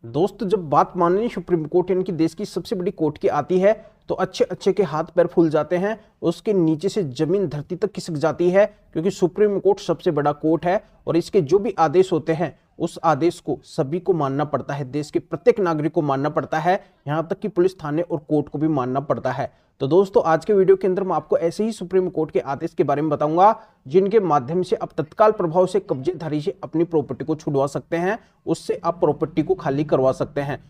दोस्त, जब बात माननीय सुप्रीम कोर्ट यानी कि देश की सबसे बड़ी कोर्ट की आती है तो अच्छे अच्छे के हाथ पैर फूल जाते हैं, उसके नीचे से जमीन धरती तक खिसक जाती है, क्योंकि सुप्रीम कोर्ट सबसे बड़ा कोर्ट है और इसके जो भी आदेश होते हैं उस आदेश को सभी को मानना पड़ता है, देश के प्रत्येक नागरिक को मानना पड़ता है, यहां तक कि पुलिस थाने और कोर्ट को भी मानना पड़ता है। तो दोस्तों, आज के वीडियो के अंदर मैं आपको ऐसे ही सुप्रीम कोर्ट के आदेश के बारे में बताऊंगा जिनके माध्यम से आप तत्काल प्रभाव से कब्जेधारी से अपनी प्रॉपर्टी को छुड़वा सकते हैं, उससे आप प्रॉपर्टी को खाली करवा सकते हैं।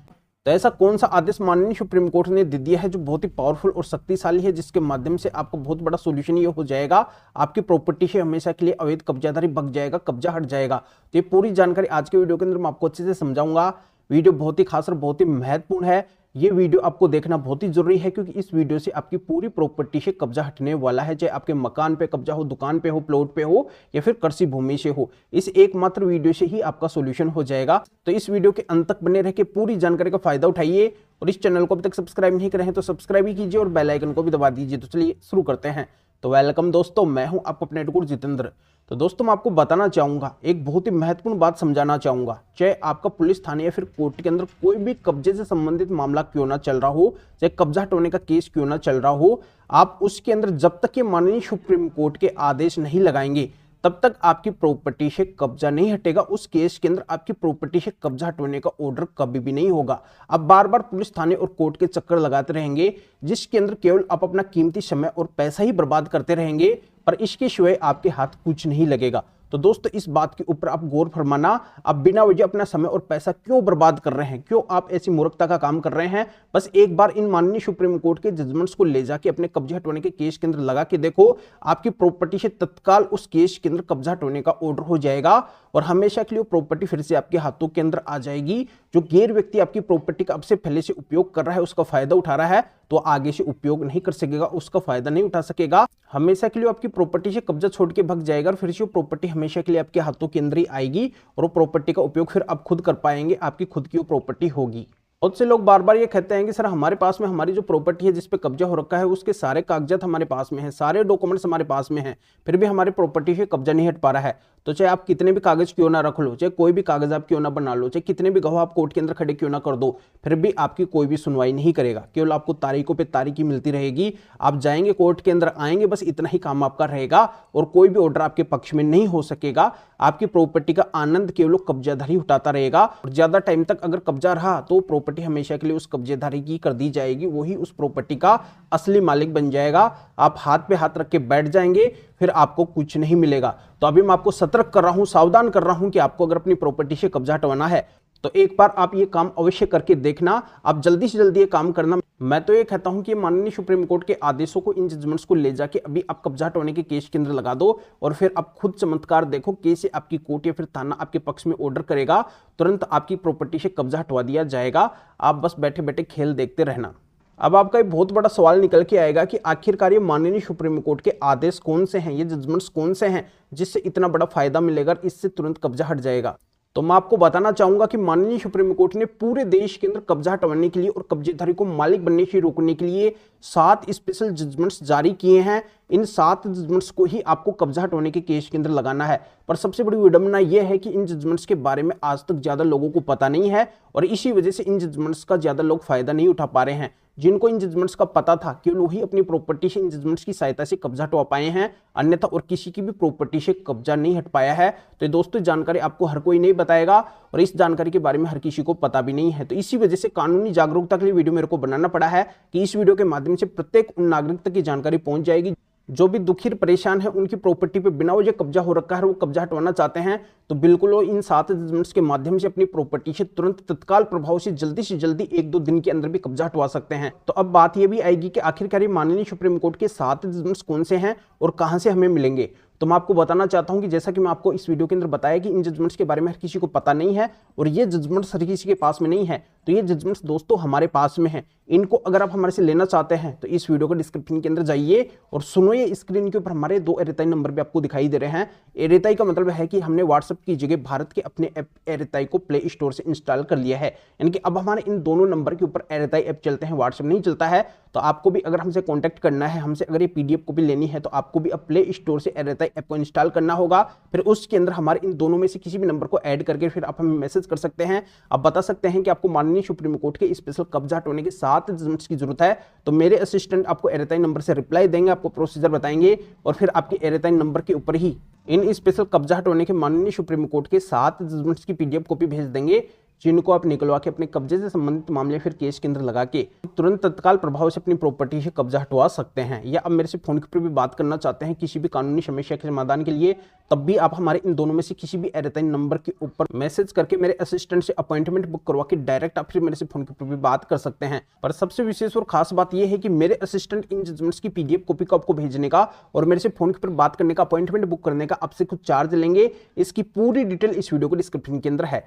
तो ऐसा कौन सा आदेश माननीय सुप्रीम कोर्ट ने दे दिया है जो बहुत ही पावरफुल और शक्तिशाली है, जिसके माध्यम से आपको बहुत बड़ा सोल्यूशन ये हो जाएगा, आपकी प्रॉपर्टी से हमेशा के लिए अवैध कब्जाधारी भग जाएगा, कब्जा हट जाएगा। तो ये पूरी जानकारी आज के वीडियो के अंदर मैं आपको अच्छे से समझाऊंगा। वीडियो बहुत ही खास और बहुत ही महत्वपूर्ण है। ये वीडियो आपको देखना बहुत ही जरूरी है, क्योंकि इस वीडियो से आपकी पूरी प्रॉपर्टी से कब्जा हटने वाला है, चाहे आपके मकान पे कब्जा हो, दुकान पे हो, प्लॉट पे हो या फिर कृषि भूमि से हो। इस एकमात्र वीडियो से ही आपका सॉल्यूशन हो जाएगा। तो इस वीडियो के अंत तक बने रह के पूरी जानकारी का फायदा उठाइए और इस चैनल को अभी तक सब्सक्राइब नहीं करे हैं तो सब्सक्राइब ही कीजिए और बेल आइकन को भी दबा दीजिए। तो चलिए शुरू करते हैं। तो वेलकम दोस्तों, मैं हूं आपका अपने एडवोकेट जितेंद्र। तो दोस्तों, मैं आपको बताना चाहूंगा, एक बहुत ही महत्वपूर्ण बात समझाना चाहूंगा, चाहे आपका पुलिस थाने या फिर कोर्ट के अंदर कोई भी कब्जे से संबंधित मामला क्यों ना चल रहा हो, चाहे कब्जा हटवाने का केस क्यों ना चल रहा हो, आप उसके अंदर जब तक ये माननीय सुप्रीम कोर्ट के आदेश नहीं लगाएंगे तब तक आपकी प्रॉपर्टी से कब्जा नहीं हटेगा। उस केस के अंदर आपकी प्रॉपर्टी से कब्जा हटवाने का ऑर्डर कभी भी नहीं होगा। आप बार बार पुलिस थाने और कोर्ट के चक्कर लगाते रहेंगे, जिसके अंदर केवल आप अपना कीमती समय और पैसा ही बर्बाद करते रहेंगे, पर इसके सिवाय आपके हाथ कुछ नहीं लगेगा। तो दोस्तों, इस बात के ऊपर आप गौर फरमाना। आप बिना वजह अपना समय और पैसा क्यों बर्बाद कर रहे हैं, क्यों आप ऐसी मूर्खता का काम कर रहे हैं? बस एक बार इन माननीय सुप्रीम कोर्ट के जजमेंट्स को ले जाके अपने कब्जे हटवाने के केस के अंदर लगा के देखो, आपकी प्रॉपर्टी से तत्काल उस केस के अंदर कब्जा हटवाने का ऑर्डर हो जाएगा और हमेशा के लिए प्रॉपर्टी फिर से आपके हाथों के अंदर आ जाएगी। जो गैर व्यक्ति आपकी प्रॉपर्टी का अब से पहले से उपयोग कर रहा है, उसका फायदा उठा रहा है, तो आगे से उपयोग नहीं कर सकेगा, उसका फायदा नहीं उठा सकेगा। हमेशा के लिए आपकी प्रॉपर्टी से कब्जा छोड़ के भग जाएगा और फिर से वो प्रॉपर्टी हमेशा के लिए आपके हाथों के अंदर ही आएगी और वो प्रॉपर्टी का उपयोग फिर आप खुद कर पाएंगे, आपकी खुद की वो प्रॉपर्टी होगी। बहुत से लोग बार बार ये कहते हैं कि सर, हमारे पास में हमारी जो प्रॉपर्टी है जिस पे कब्जा हो रखा है उसके सारे कागजात हमारे पास में हैं, सारे डॉक्यूमेंट्स हमारे पास में हैं, फिर भी हमारी प्रॉपर्टी से कब्जा नहीं हट पा रहा है। तो चाहे आप कितने भी कागज क्यों ना रख लो, चाहे कोई भी कागज आप क्यों ना बना लो, चाहे कितने भी गवाह आप कोर्ट के अंदर खड़े क्यों ना कर दो, फिर भी आपकी कोई भी सुनवाई नहीं करेगा। केवल आपको तारीखों पे तारीखी मिलती रहेगी। आप जाएंगे कोर्ट के अंदर, आएंगे, बस इतना ही काम आपका रहेगा और कोई भी ऑर्डर आपके पक्ष में नहीं हो सकेगा। आपकी प्रॉपर्टी का आनंद केवल कब्जाधारी उठाता रहेगा और ज्यादा टाइम तक अगर कब्जा रहा तो प्रॉपर्टी हमेशा के लिए उस कब्जेधारी की कर दी जाएगी, वही उस प्रॉपर्टी का असली मालिक बन जाएगा। आप हाथ पे हाथ रख के बैठ जाएंगे, फिर आपको कुछ नहीं मिलेगा। तो अभी मैं आपको सतर्क कर रहा हूं, सावधान कर रहा हूं कि आपको अगर अपनी प्रॉपर्टी से कब्जा हटवाना है तो एक बार आप ये काम अवश्य करके देखना। आप जल्दी से जल्दी ये काम करना। मैं तो ये कहता हूं कि माननीय सुप्रीम कोर्ट के आदेशों को, इन जजमेंट्स को ले जाके अभी आप कब्जा हटवाने के केस के अंदर लगा दो और फिर आप खुद चमत्कार देखो, कैसे आपकी कोर्ट या फिर थाना आपके पक्ष में ऑर्डर करेगा, तुरंत आपकी प्रॉपर्टी से कब्जा हटवा दिया जाएगा। आप बस बैठे बैठे खेल देखते रहना। अब आपका एक बहुत बड़ा सवाल निकल के आएगा कि आखिरकार ये माननीय सुप्रीम कोर्ट के आदेश कौन से हैं, ये जजमेंट्स कौन से हैं जिससे इतना बड़ा फायदा मिलेगा, इससे तुरंत कब्जा हट जाएगा। तो मैं आपको बताना चाहूंगा कि माननीय सुप्रीम कोर्ट ने पूरे देश के अंदर कब्जा हटवाने के लिए और कब्जेधारी को मालिक बनने से रोकने के लिए 7 स्पेशल जजमेंट्स जारी किए हैं। इन 7 जजमेंट्स को ही आपको कब्जा हटवाने के केस के अंदर लगाना है। पर सबसे बड़ी विडंबना यह है कि इन जजमेंट्स के बारे में आज तक ज्यादा लोगों को पता नहीं है और इसी वजह से इन जजमेंट्स का ज्यादा लोग फायदा नहीं उठा पा रहे हैं। जिनको इन जजमेंट्स का पता था केवल वही अपनी प्रॉपर्टी से इन जजमेंट्स की सहायता से कब्जा हटवा पाए हैं, अन्यथा और किसी की भी प्रॉपर्टी से कब्जा नहीं हट पाया है। तो दोस्तों, जानकारी आपको हर कोई नहीं बताएगा और इस जानकारी के बारे में हर किसी को पता भी नहीं है। तो इसी वजह से कानूनी जागरूकता के लिए वीडियो मेरे को बनाना पड़ा है कि इस वीडियो के माध्यम से प्रत्येक उन नागरिक तक की जानकारी पहुंच जाएगी जो भी दुखी परेशान है, उनकी प्रॉपर्टी पे बिना वजह कब्जा हो रखा है, वो कब्जा हटवाना चाहते हैं, तो बिल्कुल वो इन 7 जजमेंट्स के माध्यम से अपनी प्रॉपर्टी से तुरंत तत्काल प्रभाव से जल्दी 1-2 दिन के अंदर भी कब्जा हटवा सकते हैं। तो अब बात ये भी आएगी कि आखिरकार माननीय सुप्रीम कोर्ट के 7 जजमेंट्स कौन से हैं और कहां से हमें मिलेंगे। तो मैं आपको बताना चाहता हूं कि जैसा कि मैं आपको इस वीडियो के अंदर बताया कि इन जजमेंट्स के बारे में हर किसी को पता नहीं है और ये जजमेंट्स हर किसी के पास में नहीं है। तो ये जजमेंट्स दोस्तों हमारे पास में है। इनको अगर आप हमारे से लेना चाहते हैं तो इस वीडियो को डिस्क्रिप्शन के अंदर जाइए और सुनो, ये स्क्रीन के ऊपर हमारे 2 एरेताई नंबर भी आपको दिखाई दे रहे हैं। एरेताई का मतलब है कि हमने व्हाट्सएप की जगह भारत के अपने ऐप एरेताई को प्ले स्टोर से इंस्टॉल कर लिया है, यानी कि अब हमारे इन दोनों नंबर के ऊपर एरेताई ऐप चलते हैं, व्हाट्सएप नहीं चलता है। तो आपको भी अगर हमसे कॉन्टैक्ट करना है, हमसे अगर ये पीडीएफ कॉपी लेनी है, तो आपको भी अब प्ले स्टोर से एरेताई ऐप को इंस्टॉल करना होगा। फिर उसके अंदर हमारे इन दोनों में से किसी भी नंबर को ऐड करके फिर आप हमें मैसेज कर सकते हैं। आप बता सकते हैं कि आपको माननीय सुप्रीम कोर्ट के स्पेशल कब्जा हटाने के 7 जजमेंट्स की जरूरत है, तो मेरे असिस्टेंट आपको एरेताई नंबर से रिप्लाई देंगे, आपको प्रोसीजर बताएंगे और फिर आपके एरेताई नंबर के ऊपर ही इन स्पेशल कब्जा हटाने के माननीय सुप्रीम कोर्ट के 7 जजमेंट्स की पीडीएफ कॉपी भेज देंगे, जिनको आप निकलवा के अपने कब्जे से संबंधित मामले फिर केस के अंदर लगा के तुरंत तत्काल प्रभाव से अपनी प्रॉपर्टी से कब्जा हटवा सकते हैं। या अब मेरे से फोन के ऊपर भी बात करना चाहते हैं किसी भी कानूनी समस्या के समाधान के लिए, तब भी आप हमारे इन दोनों में से किसी भी एरेताई नंबर के ऊपर मैसेज करके मेरे असिस्टेंट से अपॉइंटमेंट बुक करवा के डायरेक्ट आप फिर मेरे से फोन के ऊपर भी बात कर सकते हैं। पर सबसे विशेष और खास बात यह है कि मेरे असिस्टेंट इन जजमेंट्स की पीडीएफ कॉपी को आपको भेजने का और मेरे से फोन के ऊपर बात करने का, अपॉइंटमेंट बुक करने का आपसे कुछ चार्ज लेंगे। इसकी पूरी डिटेल इस वीडियो को डिस्क्रिप्शन के अंदर है।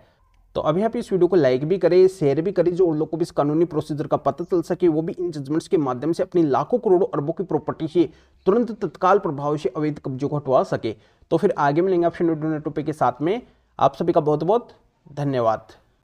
तो अभी आप इस वीडियो को लाइक भी करें, शेयर भी करें, जो उन लोगों को भी इस कानूनी प्रोसीजर का पता चल सके, वो भी इन जजमेंट्स के माध्यम से अपनी लाखों करोड़ों अरबों की प्रॉपर्टी से तुरंत तत्काल प्रभाव से अवैध कब्जों को हटवा सके। तो फिर आगे मिलेंगे आपसे नए टॉपिक के साथ में। आप सभी का बहुत बहुत धन्यवाद।